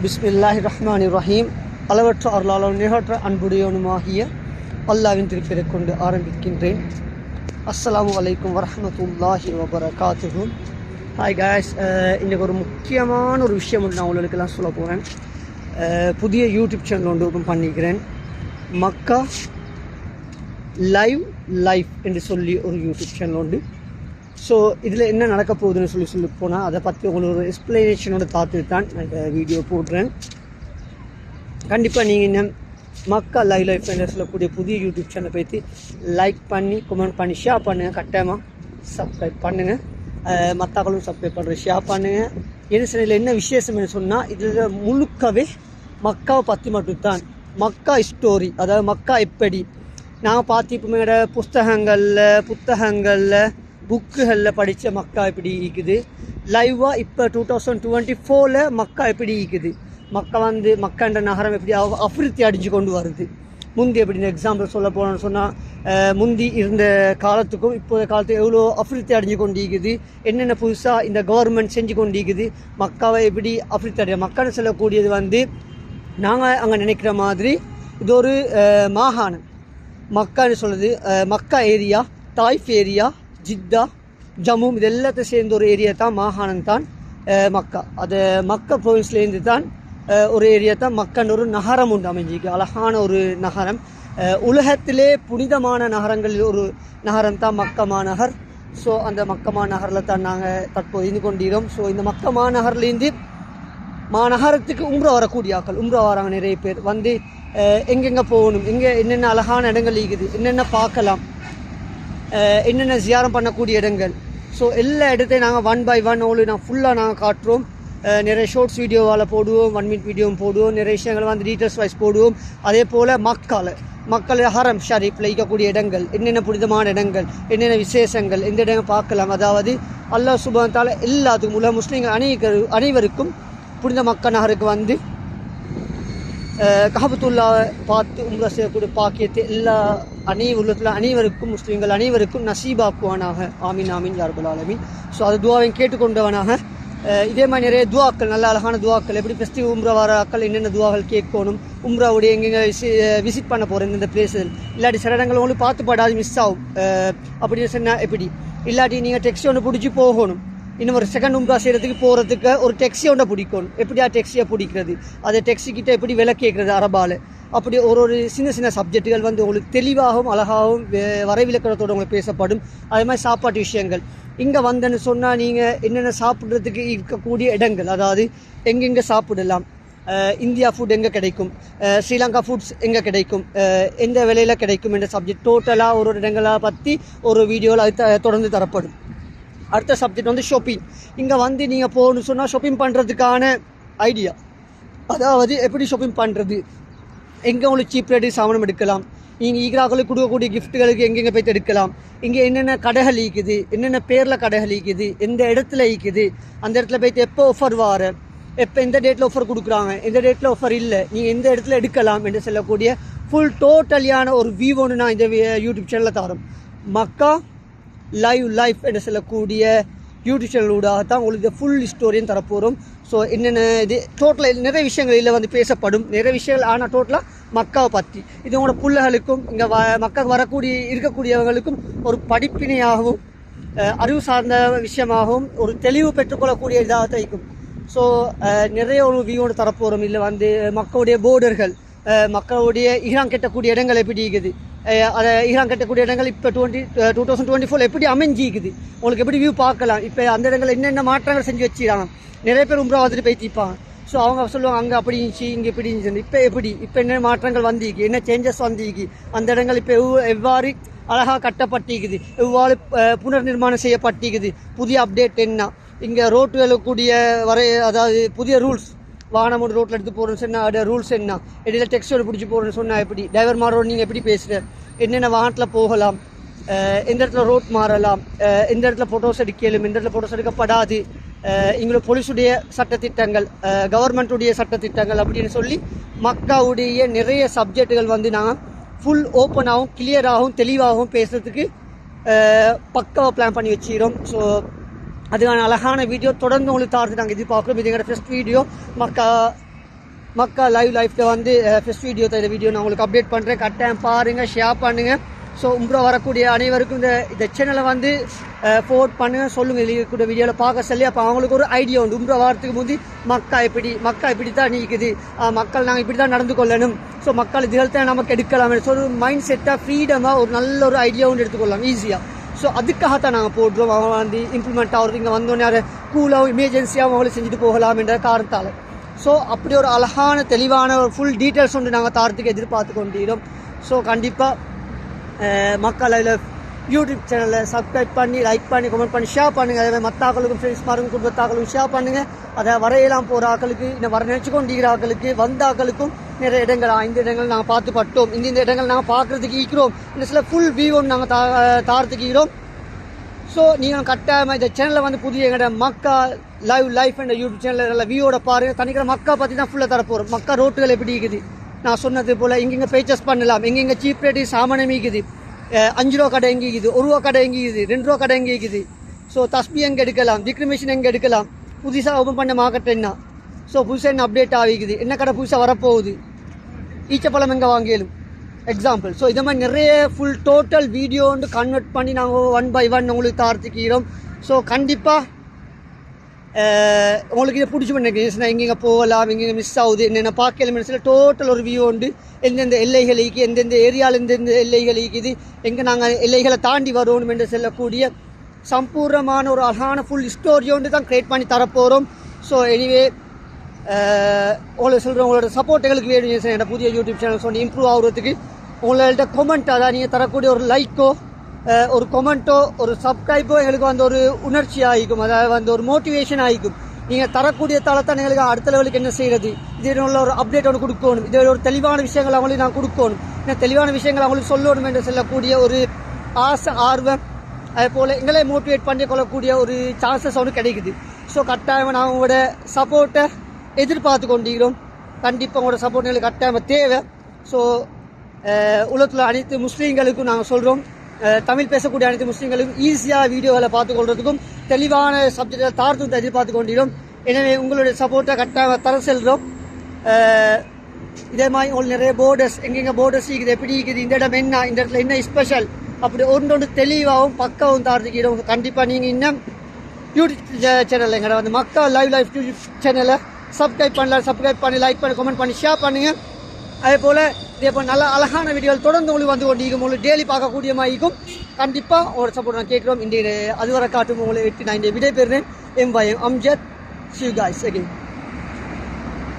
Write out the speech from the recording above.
பிஸ்மில்லாஹிர்ரஹ்மானிர்ரஹீம். அளவற்ற அருளாளர் நிகழ்ற்ற அன்புடையவனுமாகிய அல்லாஹ்வின் திருப்பெயரைக் கொண்டு ஆரம்பிக்கின்றேன். அஸ்ஸலாமு அலைக்கும் வரஹ்மத்துல்லாஹி வபரகாத்துஹு. ஹாய் காய்ஸ், இன்றைக்கு ஒரு முக்கியமான ஒரு விஷயம் நான் உங்களுக்கெல்லாம் சொல்ல போகிறேன். புதிய யூடியூப் சேனல் ஒன்று ஓப்பன் பண்ணிக்கிறேன். மக்கா லைஃப் என்று சொல்லி ஒரு யூடியூப் சேனல் உண்டு. ஸோ இதில் என்ன நடக்க போகுதுன்னு சொல்லி போனால் அதை பற்றி உங்களுக்கு ஒரு எக்ஸ்பிளனேஷனோட பார்த்துட்டு தான் நான் இந்த வீடியோ போடுறேன். கண்டிப்பாக நீங்கள் இன்னும் மக்கா லைஃப் என்று சொல்லக்கூடிய புதிய யூடியூப் சேனலை பற்றி லைக் பண்ணி கமெண்ட் பண்ணி ஷேர் பண்ணுங்கள். கட்டாயமாக சப்ஸ்கிரைப் பண்ணுங்கள். மற்றவங்களும் சப்ஸ்கிரைப் பண்ணுற ஷேர் பண்ணுங்கள். என்ன சேனலில் என்ன விசேஷம்னு சொன்னால் இதில் முழுக்கவே மக்காவை பற்றி மட்டும்தான். மக்கா ஸ்டோரி, அதாவது மக்கா எப்படி நாங்கள் பார்த்து இப்போ மேட புத்தகங்களில் புக்குகளில் படித்த மக்கா எப்படி இருக்குது, லைவாக இப்போ 2024 மக்கா எப்படி இருக்குது, மக்கான்ற நகரம் எப்படி அபிவிருத்தி அடிஞ்சு கொண்டு வருது. முந்தி எப்படி எக்ஸாம்பிள் சொல்ல போனோன்னு சொன்னால் முந்தி இருந்த காலத்துக்கும் இப்போதைய காலத்துக்கும் எவ்வளோ அபிவிருத்தி அடைஞ்சு கொண்டு இருக்குது, என்னென்ன புதுசாக இந்த கவர்மெண்ட் செஞ்சு கொண்டு இருக்குது, மக்காவை எப்படி அபிவிருத்தி அடைய. மக்கான்னு சொல்லக்கூடியது நாங்கள் அங்கே நினைக்கிற மாதிரி இது ஒரு மாகாணம். மக்கான்னு சொல்லுது Mecca area, Taif area, Jeddah, Jammu, இது எல்லாத்தையும் சேர்ந்த ஒரு ஏரியா தான் மாகாணம் தான் மக்கா. அது மக்கா ப்ரொவின்ஸ்லேருந்து தான் ஒரு ஏரியா தான் மக்கான்ற ஒரு நகரம் உண்டு அமைஞ்சிக்கு. அழகான ஒரு நகரம். உலகத்திலே புனிதமான நகரங்களில் ஒரு நகரம் தான் மக்கா மாநகர். ஸோ அந்த மக்கா மாநகரில் தான் நாங்கள் தற்போது இருந்து கொண்டிருக்கிறோம். ஸோ இந்த மக்கா மாநகர்லேருந்து மாநகரத்துக்கு உம்ரா வரக்கூடிய ஆக்கள் உம்ரா வராங்க. நிறைய பேர் எங்கெங்கே போகணும், என்னென்ன அழகான இடங்கள் இருக்குது, என்னென்ன பார்க்கலாம், என்னென்ன ஜியாரம் பண்ணக்கூடிய இடங்கள். ஸோ எல்லா இடத்தையும் நாங்கள் 1 by 1 நான் ஃபுல்லாக நாங்கள் காட்டுறோம். நிறைய ஷார்ட்ஸ் வீடியோவால் போடுவோம், 1 minute வீடியோவும் போடுவோம், நிறைய விஷயங்கள் டீட்டெயில்ஸ் வைஸ் போடுவோம். அதே போல் மக்கள் ஹரம் ஷரீஃபில் இருக்கக்கூடிய இடங்கள், என்னென்ன புனிதமான இடங்கள், என்னென்ன விசேஷங்கள், எந்த இடங்கள் பார்க்கலாம். அதாவது அல்லாஹ் சுப்ஹானஹு வ தஆலா எல்லாத்துக்கும் உலக முஸ்லீம்கள் அனைவருக்கும் புனித மக்கா நகருக்கு கஹபத்துல்லாவை பார்த்து உம்ரா செய்யக்கூடிய பாக்கியத்தை உள்ளத்தில் அனைவருக்கும் முஸ்லீம்கள் அனைவருக்கும் நசீபாக்குவானாக. ஆமீன் ஆமீன் யா ரப்பல் ஆலமீன். ஸோ அது துவாவையும் கேட்டுக்கொண்டவனாக இதே மாதிரி நிறைய துவாக்கள், நல்ல அழகான துவாக்கள், எப்படி ஃபெஸ்டிவ் உம்ரா வர ஆக்கள் என்னென்ன துவாக்கள் கேட்கணும், உம்ராவுடைய எங்கெங்கே விசிட் பண்ண போகிறேன் இந்த பிளேஸில், இல்லாட்டி சில இடங்கள் உங்களுக்கு பார்த்து பாடாது மிஸ் ஆகும். அப்படின்னு சொன்னால் எப்படி, இல்லாட்டி நீங்கள் டெக்ஸி ஒன்று பிடிச்சி போகணும், இன்னும் ஒரு செகண்ட் உம்ரா செய்கிறதுக்கு போகிறதுக்கு ஒரு டெக்ஸி ஒன்றை பிடிக்கணும். எப்படியா டெக்ஸியை பிடிக்கிறது, அதை டெக்ஸிக்கிட்ட எப்படி விலை கேட்குறது அரபால், அப்படி ஒரு சின்ன சப்ஜெக்டுகள் உங்களுக்கு தெளிவாகவும் அழகாகவும் வரைவிலக்கணத்தோடு உங்களுக்கு பேசப்படும். அதே மாதிரி சாப்பாட்டு விஷயங்கள் இங்கே வந்தேன்னு சொன்னால் நீங்கள் என்னென்ன சாப்பிட்றதுக்கு இருக்கக்கூடிய இடங்கள், அதாவது எங்கெங்கே சாப்பிடலாம், இந்தியா ஃபுட் எங்கே கிடைக்கும், ஸ்ரீலங்கா ஃபுட்ஸ் எங்கே கிடைக்கும், எந்த விலையில் கிடைக்கும் என்ற சப்ஜெக்ட் டோட்டலாக ஒரு இடங்களை பற்றி ஒரு வீடியோவில் அது தொடர்ந்து தரப்படும். அடுத்த சப்ஜெக்ட் ஷாப்பிங். இங்கே நீங்கள் போகணுன்னு சொன்னால் ஷாப்பிங் பண்ணுறதுக்கான ஐடியா, அதாவது எப்படி ஷாப்பிங் பண்ணுறது, எங்கே உங்களுக்கு சீப் ரேட்டுக்கு சாமானம் எடுக்கலாம், நீங்கள் ஈக்ராக்களுக்கு கொடுக்கக்கூடிய கிஃப்ட்டுகளுக்கு எங்கெங்கே போய்த்து எடுக்கலாம், இங்கே என்னென்ன கடைகள் ஈக்குது, என்னென்ன பேரில் கடைகள் ஈக்குது, எந்த இடத்துல ஈக்குது, அந்த இடத்துல போய்த்து எப்போ ஆஃபர் எப்போ எந்த டேட்டில் ஆஃபர் கொடுக்குறாங்க, எந்த டேட்டில் ஆஃபர் இல்லை, நீங்கள் எந்த இடத்துல எடுக்கலாம் என்று சொல்லக்கூடிய ஃபுல் டோட்டலியான ஒரு வியூ ஒன்று நான் இந்த யூடியூப் சேனலில் தரோம். மக்கா லைஃப் என்று சொல்லக்கூடிய யூடியூப் சேனலூடாக தான் உங்களுக்கு ஃபுல் ஸ்டோரியும் தரப்போகிறோம். ஸோ என்னென்ன இது டோட்டலாக நிறைய விஷயங்கள் இதில் பேசப்படும், நிறைய விஷயங்கள். ஆனால் டோட்டலாக மக்காவை பற்றி இது உங்களோட பிள்ளைகளுக்கும் இங்கே மக்கா இருக்கக்கூடியவங்களுக்கும் ஒரு படிப்பினையாகவும் அறிவு சார்ந்த விஷயமாகவும் ஒரு தெளிவு பெற்றுக்கொள்ளக்கூடிய இதாக தான் இருக்கும். ஸோ நிறைய ஒரு வியூவோடு தரப்போகிறோம். இல்லை மக்களுடைய போர்டர்கள், மக்களுடைய ஈரான் கட்டக்கூடிய இடங்கள் எப்படி இருக்குது, அதை ஈரான் கட்டக்கூடிய இடங்கள் இப்போ 2024 எப்படி அமைஞ்சிக்குது, உங்களுக்கு எப்படி வியூ பார்க்கலாம், இப்போ அந்த இடங்கள் என்னென்ன மாற்றங்கள் செஞ்சு வச்சுக்கிறாங்க. நிறைய பேர் உம்ரா வந்துட்டு போய்த்திப்பாங்க. ஸோ அவங்க சொல்லுவாங்க அங்கே அப்படி இருந்துச்சு, இங்கே இப்படி இருந்துச்சு, இப்போ என்ன மாற்றங்கள் வந்திருக்கு, என்ன சேஞ்சஸ் வந்திருக்கு, அந்த இடங்கள் இப்போ எவ்வாறு அழகாக கட்டப்பட்டிருக்குது, எவ்வாறு புனர் நிர்மாணம் செய்யப்பட்டிருக்குது, புதிய அப்டேட் என்ன, இங்கே ரோட்டுகளுக்குரிய அதாவது புதிய ரூல்ஸ், வாகனம் ஒரு ரோட்டில் எடுத்து போகிறோன்னு சொன்னால் அதோட ரூல்ஸ் என்ன, இடையில டெக்ஸ்டோடு பிடிச்சி போகிறோன்னு சொன்னால் எப்படி, டிரைவர் மாறோடு நீங்கள் எப்படி பேசுகிற, என்னென்ன வாகனத்தில் போகலாம், எந்த இடத்துல ரோட் மாறலாம், எந்த இடத்துல ஃபோட்டோஸ் எடுக்கலும், எந்த இடத்துல ஃபோட்டோஸ் எடுக்கப்படாது, இங்களோட போலீஸுடைய சட்டத்திட்டங்கள், கவர்மெண்ட்டுடைய சட்டத்திட்டங்கள் அப்படின்னு சொல்லி மக்காவுடைய நிறைய சப்ஜெக்டுகள் நாங்கள் ஃபுல் ஓப்பனாகவும் கிளியராகவும் தெளிவாகவும் பேசுகிறதுக்கு பக்காவாக பிளான் பண்ணி வச்சுக்கிறோம். ஸோ அதுக்கான அழகான வீடியோ தொடர்ந்து உங்களுக்கு தாரது நாங்கள் எதிர்பார்க்குறோம். இது எங்களோட ஃபர்ஸ்ட் வீடியோ மக்கா மக்கா லைஃப்பில் வந்து ஃபஸ்ட் வீடியோ இந்த வீடியோ நான் உங்களுக்கு அப்டேட் பண்ணுறேன். கட்டாயம் பாருங்கள், ஷேர் பண்ணுங்கள். ஸோ உம்ரா வரக்கூடிய அனைவருக்கும் இந்த சேனலை வந்து ஃபோர்ட் பண்ணுங்கள், சொல்லுங்கள். இருக்கக்கூடிய வீடியோவில் பார்க்க சொல்லி அப்போ அவங்களுக்கு ஒரு ஐடியா உண்டு. உம்ரா வாரத்துக்கு முந்தி மக்கா இப்படி தான் நீக்குது, மக்கள் நாங்கள் இப்படி தான் நடந்து கொள்ளணும், ஸோ மக்கள் இதுகள்தான் நமக்கு எடுக்கலாம். ஸோ ஒரு மைண்ட் செட்டாக ஃப்ரீடமாக ஒரு நல்ல ஒரு ஐடியா ஒன்று எடுத்துக்கொள்ளலாம் ஈஸியாக. ஸோ அதுக்காகத்தான் நாங்கள் போடுறோம். அவங்க வந்து இம்ப்ளிமெண்ட் ஆகிறது இங்கே வந்தோடனே அதை கூலாகவும் இமர்ஜென்சியாகவும் அவங்களை செஞ்சுட்டு போகலாம் என்ற காரணத்தால். ஸோ அப்படி ஒரு அழகான தெளிவான ஒரு ஃபுல் டீட்டெயில்ஸ் ஒன்று நாங்கள் தாரத்துக்கு எதிர்பார்த்து கொண்டிருக்கிறோம். ஸோ கண்டிப்பாக மக்கள் அதில் யூடியூப் சேனலில் சப்ஸ்கிரைப் பண்ணி, லைக் பண்ணி, கமெண்ட் பண்ணி, ஷேர் பண்ணுங்கள். அதே மாதிரி மற்றாக்களுக்கும் ஃப்ரெண்ட்ஸ்மாருக்கும் குடும்பத்தாக்களுக்கும் ஷேர் பண்ணுங்கள். அதை வரையலாம் போகிற ஆக்களுக்கு, இன்னும் வர நினச்சி கொண்டிருக்கிற ஆக்களுக்கு, வந்த ஆக்களுக்கும் நிறைய இடங்கள், இந்த இடங்கள் நாங்கள் பார்த்து பட்டோம், இந்த இடங்கள் நாங்கள் பார்க்குறதுக்கு ஈக்கிறோம், இந்த சில ஃபுல் வியூ நாங்கள் தாரத்துக்கு ஈக்கிறோம். ஸோ நீங்கள் கட்டாயமாக இந்த சேனலில் வந்து புதிய எங்களோட மக்கா லைஃப் என்ற யூடியூப் சேனலில் நல்ல வியூவோட பாருங்கள். தனிக்கிற மக்கா பற்றி தான் ஃபுல்லாக தரப்போகிறோம். மக்கா ரோட்டுகள் எப்படி இருக்குது, நான் சொன்னது போல் எங்கெங்கே பர்ச்சேஸ் பண்ணலாம், எங்கெங்கே சீப் ரேட்டு சாமானியம் இருக்குது, 5 ரூபா கடை எங்கே இருக்குது, 1 ரூபா கடை எங்கே இருக்குது, 2 ரூபா கடை எங்கே இருக்குது, ஸோ தஸ்பி எங்கே எடுக்கலாம், திக்ரு மிஷின் எங்கே எடுக்கலாம், புதுசாக ஓப்பன் பண்ண மார்க்கெட் என்ன, ஸோ புதுசாக என்ன அப்டேட் ஆகிக்குது, என்ன கடை புதுசாக வரப்போகுது, ஈச்சப்பழம் எங்கே வாங்கியலும் எக்ஸாம்பிள். ஸோ இதை மாதிரி நிறைய ஃபுல் டோட்டல் வீடியோ வந்து கன்வெர்ட் பண்ணி நாங்கள் 1 by 1 உங்களுக்கு தார்த்துக்கிறோம். ஸோ கண்டிப்பாக உங்களுக்கு இதை பிடிச்சி பண்ணிருக்கேன். எங்கெங்கே போகலாம், எங்கெங்கே மிஸ் ஆகுது, என்னென்ன பார்க்கல மினிட்ஸில் டோட்டல் ஒரு வியூ உண்டு. எந்தெந்த எல்லைகள் இருக்குது, எந்தெந்த ஏரியாவில் எந்தெந்த எல்லைகள் இருக்குது, எங்கே நாங்கள் எல்லைகளை தாண்டி வரணும் என்று செல்லக்கூடிய சம்பூர்ணமான ஒரு அழகான ஃபுல் ஸ்டோரியோண்டு தான் க்ரியேட் பண்ணி தரப்போகிறோம். ஸோ எனிவே உங்களுக்கு சொல்கிறேன், உங்களோட சப்போர்ட் எங்களுக்கு வேணும். என்னோட புதிய யூடியூப் சேனல் சொன்ன இம்ப்ரூவ் ஆகுறதுக்கு உங்கள்கிட்ட கொமெண்ட், அதான் நீங்கள் தரக்கூடிய ஒரு லைக்கோ, ஒரு கொமெண்ட்டோ, ஒரு சப்ஸ்கிரைபோ எங்களுக்கு வந்து ஒரு உணர்ச்சி ஆகிக்கும், அதாவது வந்து ஒரு மோட்டிவேஷன் ஆகிக்கும். நீங்கள் தரக்கூடிய தளத்தான் எங்களுக்கு அடுத்த லெவலுக்கு என்ன செய்கிறது, இது உள்ள ஒரு அப்டேட் ஒன்று கொடுக்கணும், இது ஒரு தெளிவான விஷயங்கள் அவங்களுக்கு நான் கொடுக்கணும், ஏன்னா தெளிவான விஷயங்கள் அவங்களுக்கு சொல்லணும் என்று சொல்லக்கூடிய ஒரு ஆசை, ஆர்வம், அதே போல் எங்களே மோட்டிவேட் பண்ணி கொள்ளக்கூடிய ஒரு சான்சஸ் ஒன்று கிடைக்குது. ஸோ கட்டாயமாக நான் உங்களோட சப்போர்ட்டை எதிர்பார்த்து கொண்டிருக்கிறோம். கண்டிப்பாக உங்களோட சப்போர்ட் எங்களுக்கு கட்டாயமாக தேவை. ஸோ உலகத்தில் அனைத்து முஸ்லீம்களுக்கும் நாங்கள் சொல்கிறோம், தமிழ் பேசக்கூடிய அனைத்து முஸ்லீம்களுக்கும் ஈஸியாக வீடியோவில் பார்த்துக்கொள்றதுக்கும் தெளிவான சப்ஜெக்டை தார்த்து எதிர்பார்த்து கொண்டிருக்கிறோம். எனவே உங்களுடைய சப்போர்ட்டை கட்டாயமாக தர செல்கிறோம். இதே மாதிரி உங்களுக்கு நிறைய போர்டர்ஸ், எங்கெங்கே போர்டர்ஸ் இருக்குது, எப்படி இருக்குது, இந்த இடம் என்ன, இந்த இடத்துல என்ன ஸ்பெஷல், அப்படி ஒன்று தெளிவாகவும் பக்காவும் தார்த்துக்கிறோம். கண்டிப்பாக நீங்கள் இன்னும் யூடியூப் சேனலில் எங்களை வந்து மக்கா லைஃப் யூடியூப் சேனலை சப்ஸ்கிரைப் பண்ணி, லைக் பண்ணி, கமெண்ட் பண்ணி, ஷேர் பண்ணுங்கள். அதே போல் இதே போல் நல்ல அழகான வீடியோவில் தொடர்ந்து உங்களுக்கு வந்து கொண்டிருக்கும், உங்களுக்கு டெய்லி பார்க்கக்கூடிய மாதிரி இருக்கும். கண்டிப்பாக உங்களோட சப்போர்ட் நான் கேட்குறோம். இன்றைய அதுவரை காட்டும் உங்களை விட்டு நான் இந்த விடை பெறுறேன். M Amjad. See you guys again.